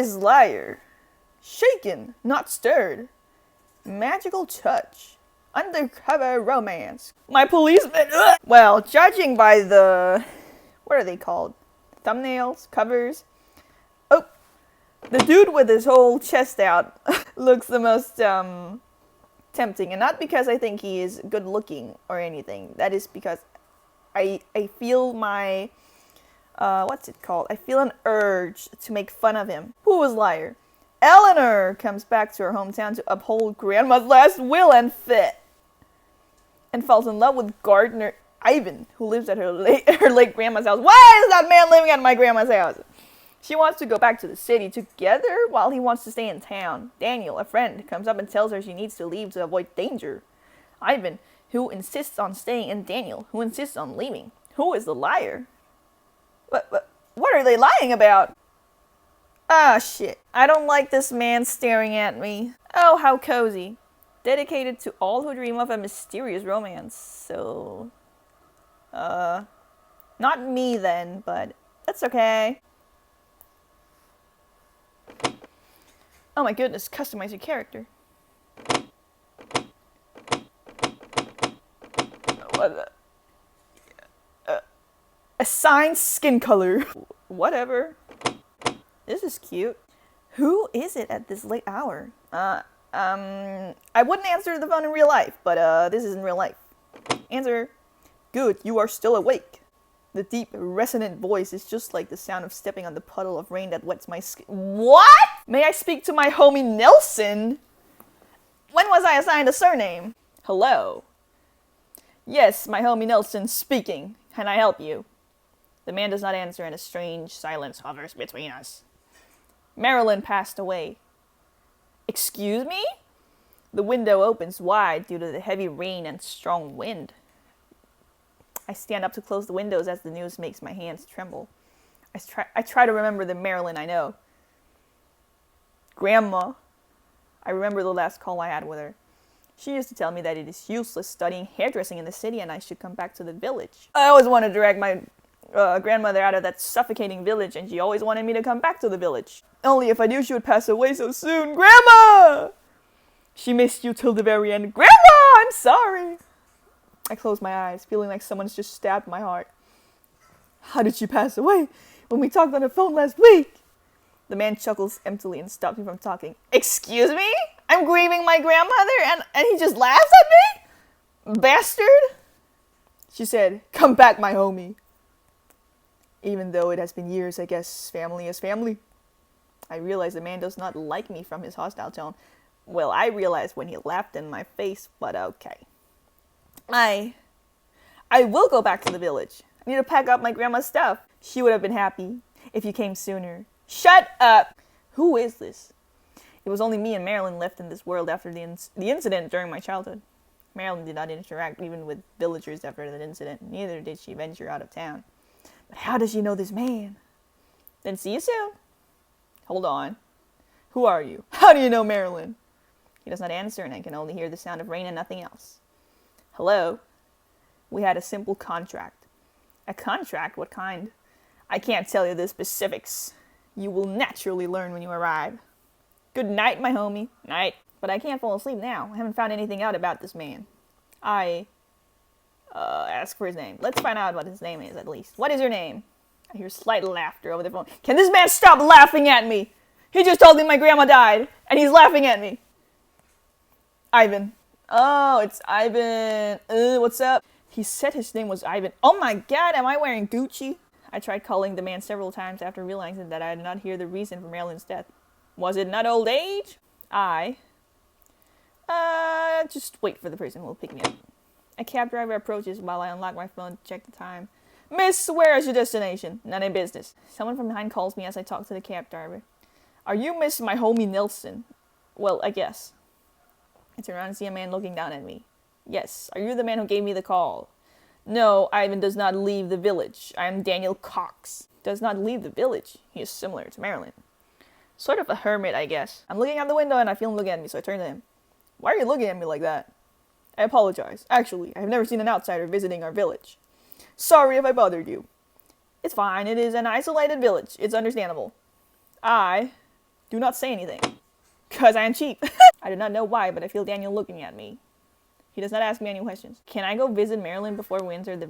is liar? Shaken, not stirred. Magical touch. Undercover romance. My policeman. Ugh! Well, judging by the... what are they called? Thumbnails? Covers? Oh, the dude with his whole chest out looks the most tempting. And not because I think he is good looking or anything. That is because I feel my... what's it called? I feel an urge to make fun of him. Who was liar? Eleanor comes back to her hometown to uphold Grandma's last will and fit. And falls in love with gardener Ivan, who lives at her late grandma's house. Why is that man living at my grandma's house? She wants to go back to the city together while he wants to stay in town. Daniel, a friend, comes up and tells her she needs to leave to avoid danger. Ivan, who insists on staying, and Daniel, who insists on leaving. Who is the liar? What are they lying about? Ah, shit. I don't like this man staring at me. Oh, how cozy. Dedicated to all who dream of a mysterious romance. So, not me then, but that's okay. Oh my goodness, customize your character. What the? Assign skin color. Whatever. This is cute. Who is it at this late hour? I wouldn't answer the phone in real life, but this is in real life. Answer. Good, you are still awake. The deep, resonant voice is just like the sound of stepping on the puddle of rain that wets my skin. What? May I speak to my homie Nelson? When was I assigned a surname? Hello. Yes, my homie Nelson speaking. Can I help you? The man does not answer, and a strange silence hovers between us. Marilyn passed away. Excuse me? The window opens wide due to the heavy rain and strong wind. I stand up to close the windows as the news makes my hands tremble. I try to remember the Marilyn I know. Grandma. I remember the last call I had with her. She used to tell me that it is useless studying hairdressing in the city and I should come back to the village. I always wanted to drag my grandmother out of that suffocating village, and she always wanted me to come back to the village. Only if I knew she would pass away so soon. Grandma! She missed you till the very end. Grandma! I'm sorry. I close my eyes, feeling like someone's just stabbed my heart. How did she pass away? When we talked on the phone last week. The man chuckles emptily and stops me from talking. Excuse me? I'm grieving my grandmother and he just laughs at me? Bastard! She said, come back, my homie. Even though it has been years, I guess family is family. I realize the man does not like me from his hostile tone. Well, I realized when he laughed in my face, but okay. I will go back to the village. I need to pack up my grandma's stuff. She would have been happy if you came sooner. Shut up! Who is this? It was only me and Marilyn left in this world after the incident during my childhood. Marilyn did not interact even with villagers after the incident. Neither did she venture out of town. But how does she know this man? Then see you soon. Hold on. Who are you? How do you know Marilyn? He does not answer, and I can only hear the sound of rain and nothing else. Hello? We had a simple contract. A contract? What kind? I can't tell you the specifics. You will naturally learn when you arrive. Good night, my homie. Night. But I can't fall asleep now. I haven't found anything out about this man. I ask for his name. Let's find out what his name is, at least. What is your name? I hear slight laughter over the phone. Can this man stop laughing at me? He just told me my grandma died, and he's laughing at me. Ivan. Oh, it's Ivan. What's up? He said his name was Ivan. Oh my god, am I wearing Gucci? I tried calling the man several times after realizing that I did not hear the reason for Marilyn's death. Was it not old age? Just wait for the person who will pick me up. A cab driver approaches while I unlock my phone to check the time. Miss, where is your destination? None of business. Someone from behind calls me as I talk to the cab driver. Are you Miss my homie Nelson? Well, I guess. I turn around and see a man looking down at me. Yes. Are you the man who gave me the call? No, Ivan does not leave the village. I am Daniel Cox. Does not leave the village. He is similar to Marilyn. Sort of a hermit, I guess. I'm looking out the window and I feel him looking at me, so I turn to him. Why are you looking at me like that? I apologize. Actually, I have never seen an outsider visiting our village. Sorry if I bothered you. It's fine. It is an isolated village. It's understandable. I Do not say anything. Because I am cheap. I do not know why, but I feel Daniel looking at me. He does not ask me any questions. Can I go visit Marilyn before we enter the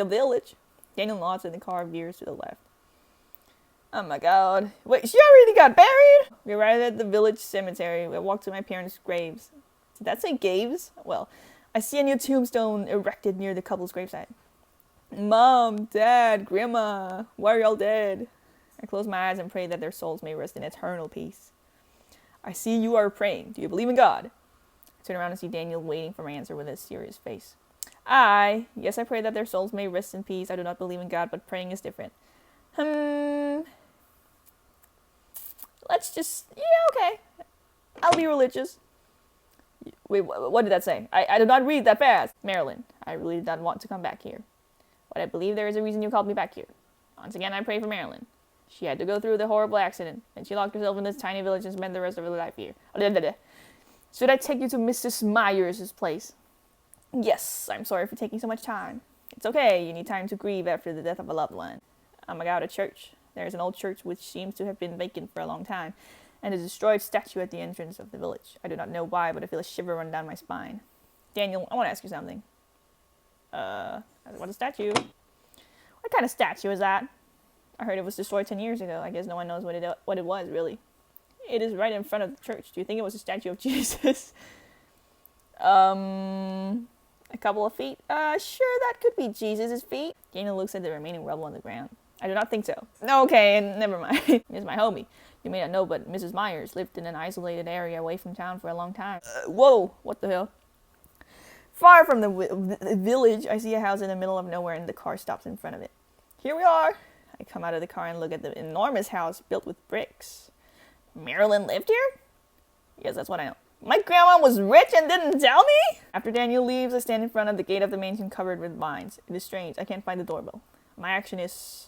village? Daniel nods and the car veers to the left. Oh my god. Wait, she already got buried? We arrived at the village cemetery. We walked to my parents' graves. Did that say graves? Well, I see a new tombstone erected near the couple's gravesite. Mom, Dad, Grandma, why are y'all dead? I close my eyes and pray that their souls may rest in eternal peace. I see you are praying. Do you believe in God? I turn around and see Daniel waiting for my answer with a serious face. Yes, I pray that their souls may rest in peace. I do not believe in God, but praying is different. Let's just, yeah, okay. I'll be religious. Wait, what did that say? I did not read that fast. Marilyn, I really did not want to come back here. But I believe there is a reason you called me back here. Once again, I pray for Marilyn. She had to go through the horrible accident, and she locked herself in this tiny village and spent the rest of her life here. Should I take you to Mrs. Myers' place? Yes, I'm sorry for taking so much time. It's okay, you need time to grieve after the death of a loved one. I'm out of church. There is an old church which seems to have been vacant for a long time, and a destroyed statue at the entrance of the village. I do not know why, but I feel a shiver run down my spine. Daniel, I want to ask you something. What a statue? What kind of statue is that? I heard it was destroyed 10 years ago. I guess no one knows what it was, really. It is right in front of the church. Do you think it was a statue of Jesus? A couple of feet? Sure, that could be Jesus' feet. Daniel looks at the remaining rubble on the ground. I do not think so. Okay, never mind. It's my homie. You may not know, but Mrs. Myers lived in an isolated area away from town for a long time. Whoa, what the hell? Far from the village, I see a house in the middle of nowhere and the car stops in front of it. Here we are. I come out of the car and look at the enormous house built with bricks. Marilyn lived here? Yes, that's what I know. My grandma was rich and didn't tell me? After Daniel leaves, I stand in front of the gate of the mansion covered with vines. It is strange. I can't find the doorbell. My action is...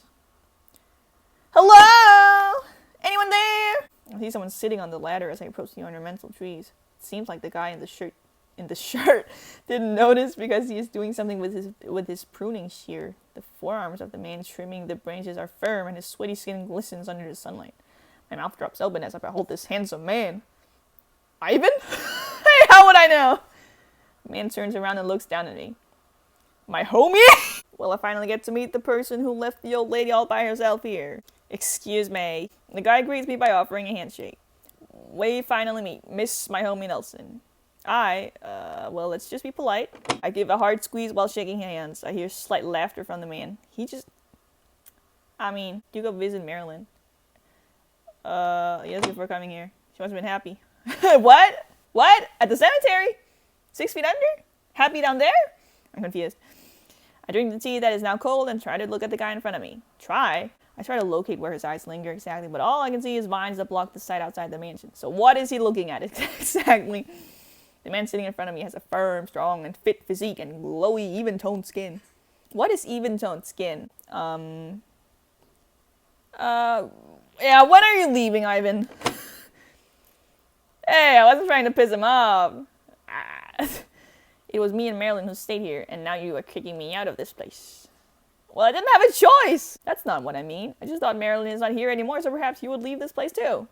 Hello? Anyone there? I see someone sitting on the ladder as I approach the ornamental trees. It seems like the guy in the shirt didn't notice because he is doing something with his pruning shear. The forearms of the man trimming the branches are firm and his sweaty skin glistens under the sunlight. My mouth drops open as I behold this handsome man. Ivan? Hey, how would I know? The man turns around and looks down at me. My homie? Well, I finally get to meet the person who left the old lady all by herself here. Excuse me. The guy greets me by offering a handshake. We finally meet. Miss my homie Nelson. Well, let's just be polite. I give a hard squeeze while shaking hands. I hear slight laughter from the man. You go visit Marilyn. Yes, before coming here. She must have been happy. What? What? At the cemetery? 6 feet under? Happy down there? I'm confused. I drink the tea that is now cold and try to look at the guy in front of me. I try to locate where his eyes linger exactly, but all I can see is vines that block the sight outside the mansion. So what is he looking at exactly? The man sitting in front of me has a firm, strong, and fit physique and glowy, even-toned skin. What is even-toned skin? Yeah, when are you leaving, Ivan? Hey, I wasn't trying to piss him off. It was me and Marilyn who stayed here, and now you are kicking me out of this place. Well, I didn't have a choice! That's not what I mean. I just thought Marilyn is not here anymore, so perhaps you would leave this place too.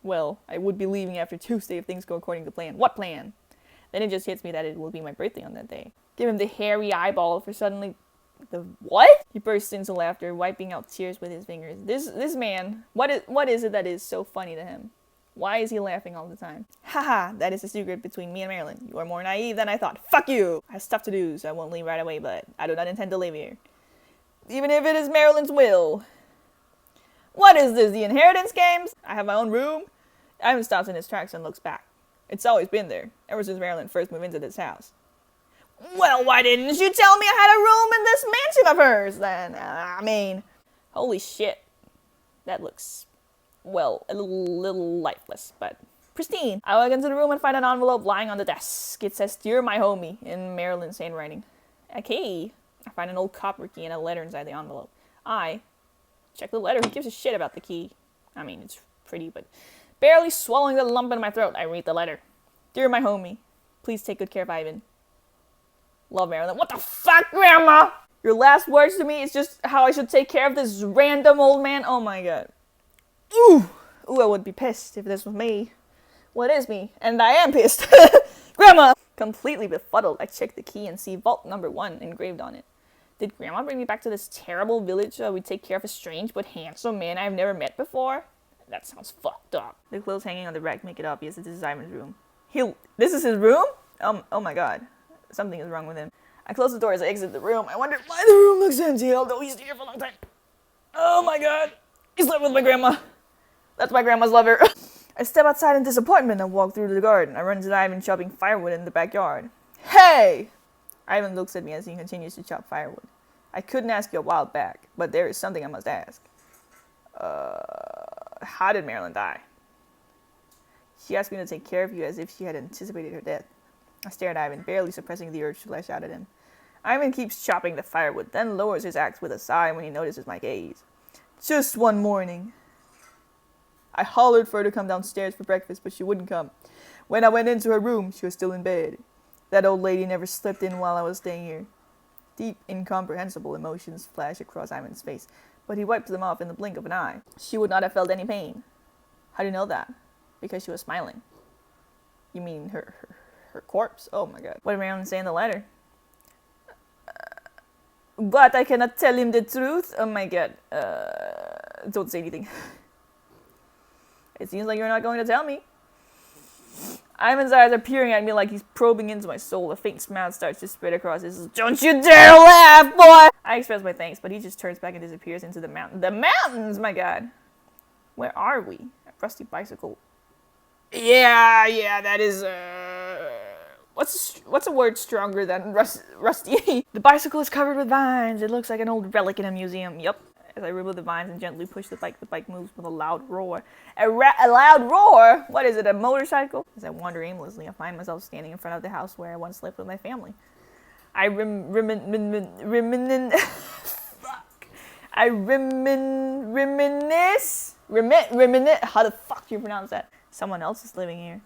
Well, I would be leaving after Tuesday if things go according to plan. What plan? Then it just hits me that it will be my birthday on that day. Give him the hairy eyeball for suddenly... The what? He bursts into laughter, wiping out tears with his fingers. This man, what is it that is so funny to him? Why is he laughing all the time? Haha, that is the secret between me and Marilyn. You are more naive than I thought. Fuck you! I have stuff to do, so I won't leave right away, but I do not intend to live here. Even if it is Marilyn's will. What is this, the inheritance games? I have my own room? Ivan stops in his tracks and looks back. It's always been there, ever since Marilyn first moved into this house. Well, why didn't you tell me I had a room in this mansion of hers, then? Holy shit. That looks, well, a little lifeless, but pristine. I walk into the room and find an envelope lying on the desk. It says, "Dear my homie," in Marilyn's handwriting. A key. I find an old copper key and a letter inside the envelope. I check the letter. Who gives a shit about the key? It's pretty, but... Barely swallowing the lump in my throat, I read the letter. Dear my homie, please take good care of Ivan. Love, Marilyn. What the fuck, Grandma? Your last words to me is just how I should take care of this random old man? Oh my god. Ooh, I I would be pissed if this was me. Well, it is me, and I am pissed. Grandma! Completely befuddled, I check the key and see vault number 1 engraved on it. Did Grandma bring me back to this terrible village where we take care of a strange but handsome man I've never met before? That sounds fucked up. The clothes hanging on the rack make it obvious that this is Ivan's room. This is his room? Oh my god. Something is wrong with him. I close the door as I exit the room. I wonder why the room looks empty, although he's here for a long time. Oh my god. He slept with my grandma. That's my grandma's lover. I step outside in disappointment and walk through the garden. I run into Ivan chopping firewood in the backyard. Hey! Ivan looks at me as he continues to chop firewood. I couldn't ask you a while back, but there is something I must ask. How did Marilyn die? She asked me to take care of you as if she had anticipated her death. I stare at Ivan, barely suppressing the urge to lash out at him. Ivan keeps chopping the firewood, then lowers his axe with a sigh when he notices my gaze. Just one morning. I hollered for her to come downstairs for breakfast, but she wouldn't come. When I went into her room, she was still in bed. That old lady never slept in while I was staying here. Deep, incomprehensible emotions flash across Ivan's face, but he wiped them off in the blink of an eye. She would not have felt any pain. How do you know that? Because she was smiling. You mean her corpse? Oh my god. What did Marilyn say in the letter? But I cannot tell him the truth. Oh my god. Don't say anything. It seems like you're not going to tell me. Ivan's eyes are peering at me like he's probing into my soul. A faint smile starts to spread across his. Don't you dare laugh, boy! I express my thanks, but he just turns back and disappears into the mountain. The mountains, my god! Where are we? A rusty bicycle. Yeah, that is, What's a word stronger than rusty? The bicycle is covered with vines. It looks like an old relic in a museum. Yup. As I remove the vines and gently push the bike moves with a loud roar. A loud roar? What is it, a motorcycle? As I wander aimlessly, I find myself standing in front of the house where I once lived with my family. I reminisce. How the fuck do you pronounce that? Someone else is living here.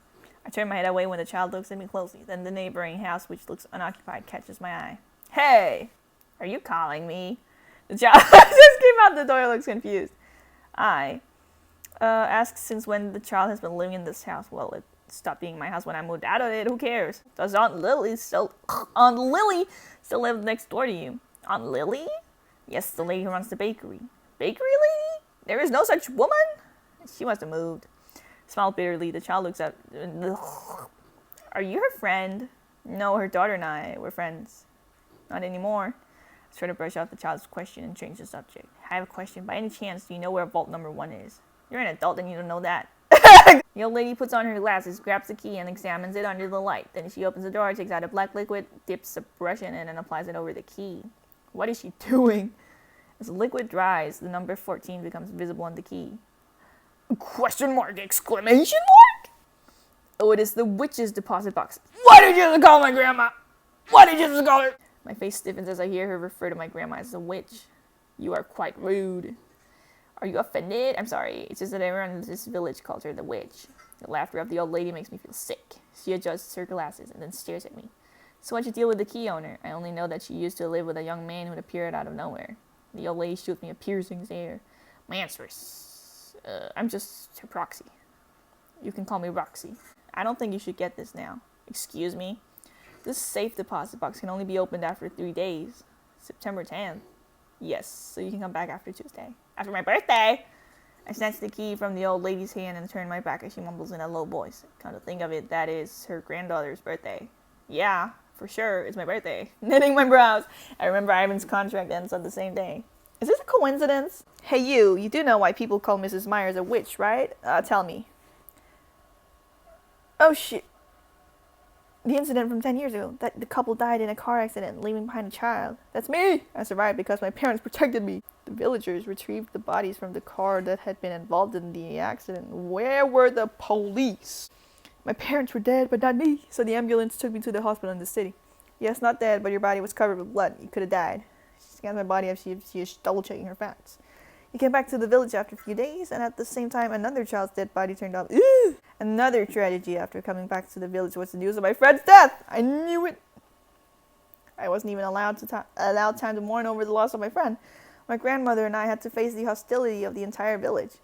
I turn my head away when the child looks at me closely. Then the neighboring house, which looks unoccupied, catches my eye. Hey! Are you calling me? The child just came out the door, looks confused. I ask since when the child has been living in this house. Well, it stopped being my house when I moved out of it. Who cares? Does Aunt Lily still live next door to you? Aunt Lily? Yes, the lady who runs the bakery. Bakery lady? There is no such woman? She must have moved. Smiled bitterly. The child looks at. Are you her friend? No, her daughter and I were friends. Not anymore. I try to brush off the child's question and change the subject. I have a question. By any chance, do you know where vault number 1 is? You're an adult and you don't know that. The old lady puts on her glasses, grabs the key, and examines it under the light. Then she opens the door, takes out a black liquid, dips a brush in it, and applies it over the key. What is she doing? As the liquid dries, the number 14 becomes visible on the key. Question mark! Exclamation mark! Oh, it is the witch's deposit box. Why did you just call my grandma? Why did you just call her? My face stiffens as I hear her refer to my grandma as a witch. You are quite rude. Are you offended? I'm sorry. It's just that everyone in this village calls her the witch. The laughter of the old lady makes me feel sick. She adjusts her glasses and then stares at me. So what'd you deal with the key owner? I only know that she used to live with a young man who'd appeared out of nowhere. The old lady shoots me a piercing stare. My answer is, I'm just her proxy. You can call me Roxy. I don't think you should get this now. Excuse me? This safe deposit box can only be opened after 3 days. September 10th. Yes, so you can come back after Tuesday. After my birthday! I snatch the key from the old lady's hand and turn my back as she mumbles in a low voice. Come to think of it, that is her granddaughter's birthday. Yeah, for sure, it's my birthday. Knitting my brows. I remember Ivan's contract ends on the same day. Is this a coincidence? Hey you do know why people call Mrs. Myers a witch, right? Tell me. Oh shit. The incident from 10 years ago, that the couple died in a car accident, leaving behind a child. That's me! I survived because my parents protected me. The villagers retrieved the bodies from the car that had been involved in the accident. Where were the police? My parents were dead, but not me, so the ambulance took me to the hospital in the city. Yes, not dead, but your body was covered with blood. You could have died. She scanned my body as she is double-checking her facts. You came back to the village after a few days, and at the same time, another child's dead body turned up. Ew! Another tragedy after coming back to the village was the news of my friend's death. I knew it. I wasn't even allowed time to mourn over the loss of my friend. My grandmother and I had to face the hostility of the entire village.